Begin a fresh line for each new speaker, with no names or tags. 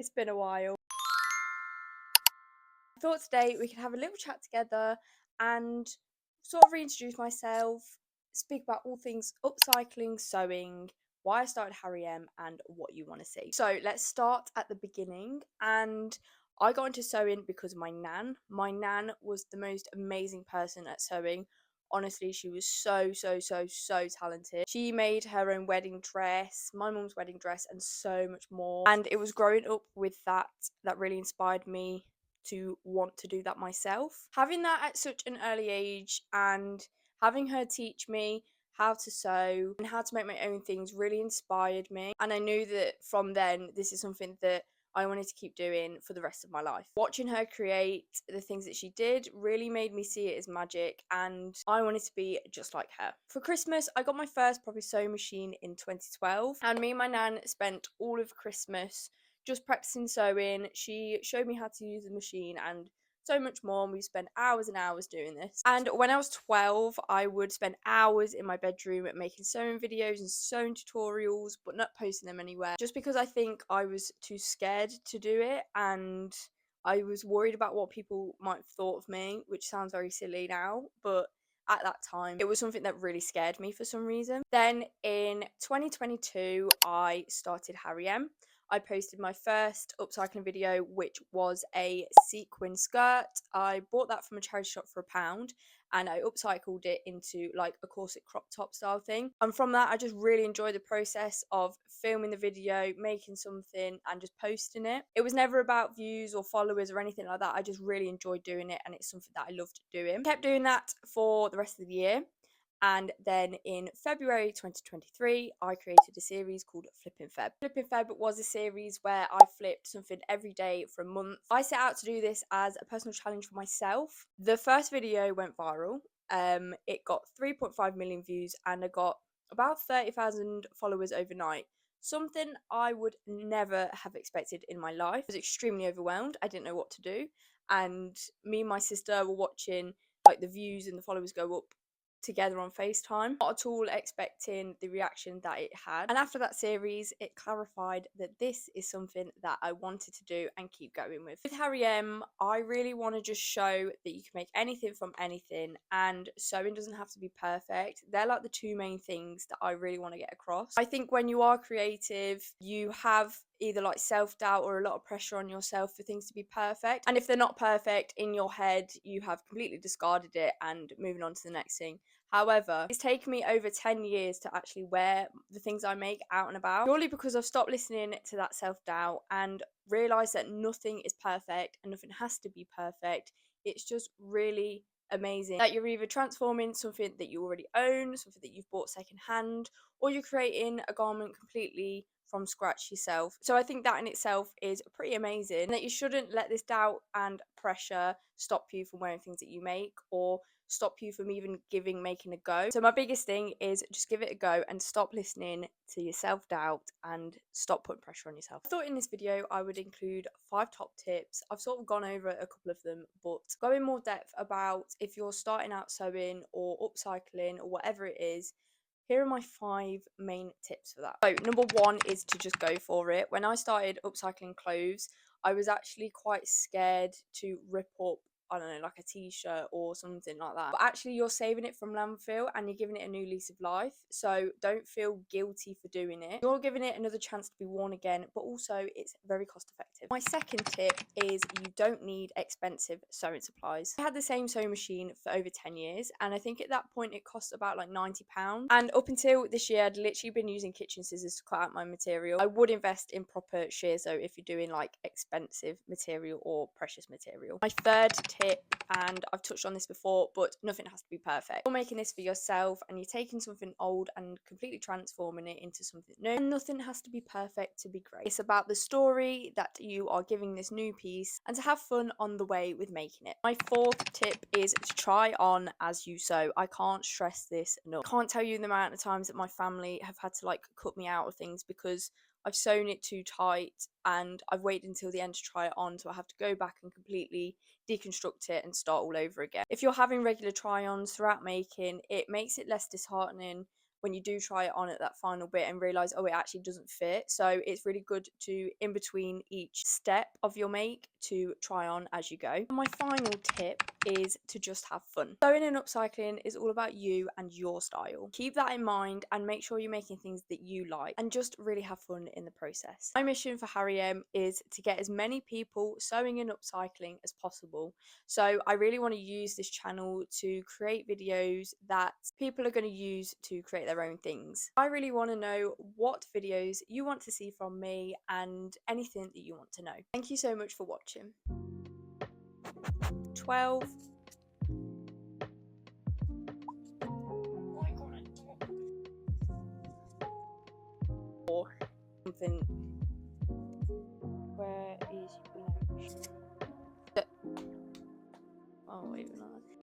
It's been a while. I thought today we could have a little chat together and sort of reintroduce myself, speak about all things upcycling, sewing, why I started HARRIEM, and what you want to see. So let's start at the beginning. And I got into sewing because of my nan. My nan was the most amazing person at sewing. Honestly, she was so talented. She made her own wedding dress, my mum's wedding dress, and so much more. And it was growing up with that really inspired me to want to do that myself. Having that at such an early age and having her teach me how to sew and how to make my own things really inspired me. And I knew that from then, this is something that I wanted to keep doing for the rest of my life. Watching her create the things that she did really made me see it as magic, and I wanted to be just like her. For Christmas, I got my first proper sewing machine in 2012, and me and my nan spent all of Christmas just practicing sewing. She showed me how to use the machine and so much more, and we spent hours and hours doing this. And when I was 12, I would spend hours in my bedroom making sewing videos and sewing tutorials, but not posting them anywhere, just because I think I was too scared to do it, and I was worried about what people might have thought of me, which sounds very silly now, but at that time it was something that really scared me for some reason. Then in 2022, I started HARRIEM. I posted my first upcycling video, which was a sequin skirt. I bought that from a charity shop for £1, and I upcycled it into like a corset crop top style thing. And from that, I just really enjoyed the process of filming the video, making something, and just posting it. It was never about views or followers or anything like that. I just really enjoyed doing it, and it's something that I loved doing. Kept doing that for the rest of the year. And then in February 2023, I created a series called Flipping Feb. Flipping Feb was a series where I flipped something every day for a month. I set out to do this as a personal challenge for myself. The first video went viral. It got 3.5 million views, and I got about 30,000 followers overnight. Something I would never have expected in my life. I was extremely overwhelmed. I didn't know what to do. And me and my sister were watching like the views and the followers go up together on FaceTime, not at all expecting the reaction that it had. And after that series, it clarified that this is something that I wanted to do and keep going with. With HARRIEM, I really want to just show that you can make anything from anything, and sewing doesn't have to be perfect. They're like the two main things that I really want to get across. I think when you are creative, you have either like self-doubt or a lot of pressure on yourself for things to be perfect, and if they're not perfect in your head, you have completely discarded it and moving on to the next thing. However, it's taken me over 10 years to actually wear the things I make out and about, purely because I've stopped listening to that self-doubt and realised that nothing is perfect and nothing has to be perfect. It's just really amazing that you're either transforming something that you already own, something that you've bought secondhand, or you're creating a garment completely from scratch yourself. So I think that in itself is pretty amazing, and that you shouldn't let this doubt and pressure stop you from wearing things that you make, or stop you from even making a go. So my biggest thing is just give it a go and stop listening to your self-doubt and stop putting pressure on yourself. I thought in this video I would include 5 top tips. I've sort of gone over a couple of them, but go in more depth about if you're starting out sewing or upcycling or whatever it is. Here are my 5 main tips for that. So number 1 is to just go for it. When I started upcycling clothes, I was actually quite scared to rip up, I don't know, like a t-shirt or something like that. But actually you're saving it from landfill and you're giving it a new lease of life. So don't feel guilty for doing it. You're giving it another chance to be worn again, but also it's very cost effective. My second tip is you don't need expensive sewing supplies. I had the same sewing machine for over 10 years, and I think at that point it cost about like £90. And up until this year, I'd literally been using kitchen scissors to cut out my material. I would invest in proper shears though if you're doing like expensive material or precious material. My third tip, and I've touched on this before, but nothing has to be perfect. You're making this for yourself and you're taking something old and completely transforming it into something new, and nothing has to be perfect to be great. It's about the story that you are giving this new piece and to have fun on the way with making it. My fourth tip is to try on as you sew. I can't stress this enough. I can't tell you the amount of times that my family have had to like cut me out of things because I've sewn it too tight and I've waited until the end to try it on, so I have to go back and completely deconstruct it and start all over again. If you're having regular try-ons throughout making, it makes it less disheartening when you do try it on at that final bit and realize, oh, it actually doesn't fit. So it's really good to, in between each step of your make, to try on as you go. And my final tip is to just have fun. Sewing and upcycling is all about you and your style. Keep that in mind and make sure you're making things that you like, and just really have fun in the process. My mission for HARRIEM is to get as many people sewing and upcycling as possible. So I really want to use this channel to create videos that people are going to use to create their own things. I really want to know what videos you want to see from me and anything that you want to know. Thank you so much for watching. 12. Or something. Where is lunch? Oh, wait, no.